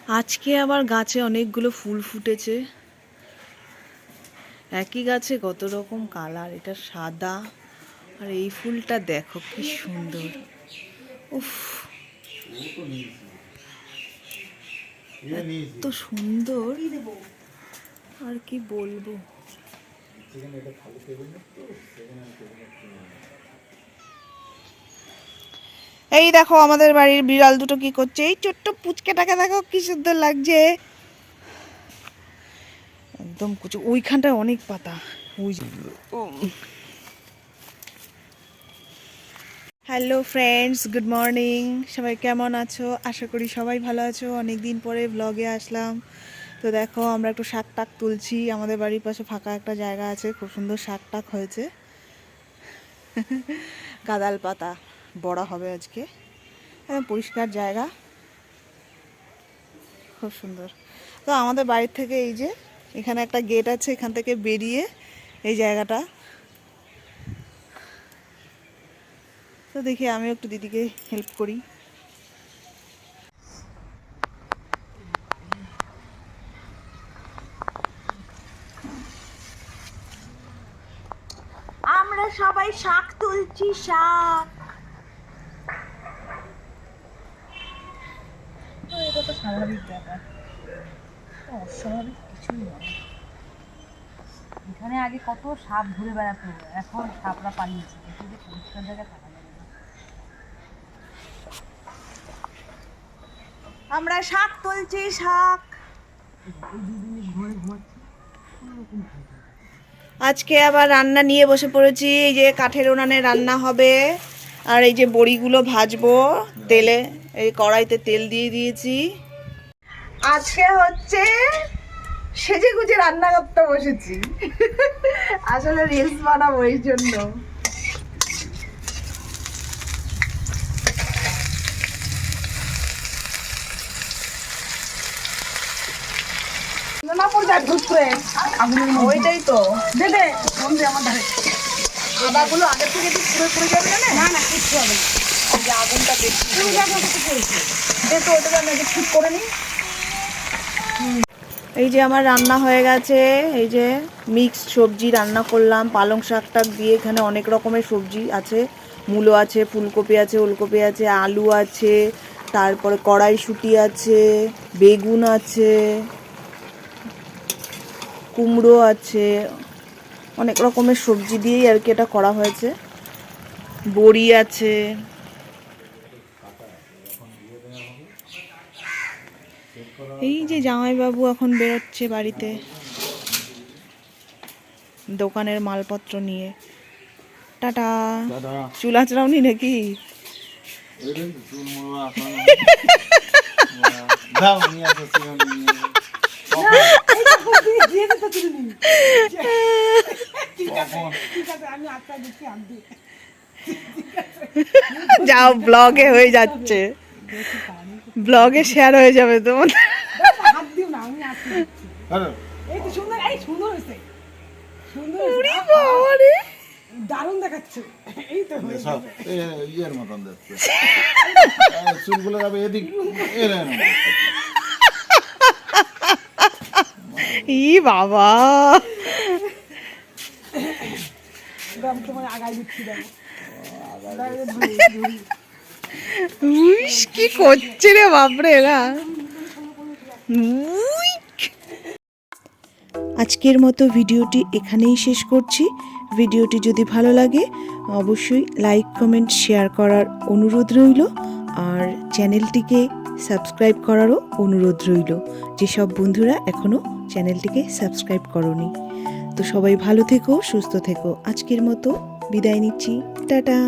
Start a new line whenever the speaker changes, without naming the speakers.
আজকে আবার গাছে অনেকগুলো ফুল ফুটেছে। একই গাছে কত রকম কালার, এটা সাদা আর এই ফুলটা দেখো কি সুন্দর। উফ, এত সুন্দর আর কি বলবো। এই দেখো আমাদের বাড়ির বিড়াল দুটো কি করছে, এই ছোট্ট পুচকেটাকে দেখো কি সুন্দর লাগছে, একদম কুচু। ওইখানটায় অনেক পাতা। Hello friends, good morning. সবাই কেমন আছো? আশা করি সবাই ভালো আছো। অনেক দিন পরে ব্লগে আসলাম। তো দেখো আমরা একটু শাক টাক তুলছি। আমাদের বাড়ির পাশে ফাঁকা একটা জায়গা আছে, খুব সুন্দর শাক টাক হয়েছে। গাদাল পাতা বড়া হবে আজকে, একদম পরিষ্কার জায়গা, খুব সুন্দর। তো আমাদের বাড়ির থেকে এই যে এখানে একটা গেট আছে, এখান থেকে বেরিয়ে এই জায়গাটা। তো দেখি আমিও একটু দিদিকে হেল্প করি। আমরা সবাই শাক তুলছি, শাক। এটা তো স্বাভাবিক ব্যাপার, অস্বাভাবিক কিছুই নয়।
এখানে আগে কত সাপ ঘুরে বেড়াতো, এখন সাপরা পালিয়েছে। কিন্তু পরিষ্কার জায়গায় থাকা যাবে না।
আমরা শাক তুলছি, শাক।
এই দুদিনে ঘুরে ঘুমাচ্ছে।
আজকে আবার রান্না নিয়ে বসে পড়েছি। এই যে কাঠের উনানে রান্না হবে, আর এই যে বড়িগুলো ভাজবো তেলে। এই কড়াইতে তেল দিয়ে দিয়েছি। আজকে হচ্ছে সেজে গুজে রান্না করতে বসেছি। আসলে রিলস বানাবো এই জন্য। ওইটাই তো আদাগুলো আগে থেকে একটু পুরো পুড়ে যাবে না? না, কিচ্ছু হবে না। যে আগুনটা বেশি তো ওটা আমি ঠিক করে নিই। এই যে আমার রান্না হয়ে গেছে। এই যে মিক্সড সবজি রান্না করলাম, পালং শাক টাক দিয়ে। এখানে অনেক রকমের সবজি আছে, মূলো আছে, ফুলকপি আছে, ওলকপি আছে, আলু আছে, তারপরে কড়াইশুঁটি আছে, বেগুন আছে, কুমড়ো আছে, অনেক রকমের সবজি দিয়েই আর কি এটা করা হয়েছে। বড়ি আছে। এই যে জামাইবাবু এখন বেরোচ্ছে বাড়িতে দোকানের মালপত্র নিয়ে। টাটা। চুল আঁচড়াওনি নাকি? যাও, ব্লগে হয়ে যাচ্ছে, ব্লগে শেয়ার হয়ে যাবে তোমার।
দারুণ দেখাচ্ছে। এই তো
ইয়ের মতন দেখতে চুলগুলো যাবে এদিক।
ই বাবা,
তোমার আগায় দিচ্ছি।
কি করছে রে বাপরে এরা। আজকের মতো ভিডিওটি এখানেই শেষ করছি। ভিডিওটি যদি ভালো লাগে অবশ্যই লাইক, কমেন্ট, শেয়ার করার অনুরোধ রইল। আর চ্যানেলটিকে সাবস্ক্রাইব করারও অনুরোধ রইল, যেসব বন্ধুরা এখনও চ্যানেলটিকে সাবস্ক্রাইব করোনি। তো সবাই ভালো থেকো, সুস্থ থেকো। আজকের মতো বিদায় নিচ্ছি, টাটা।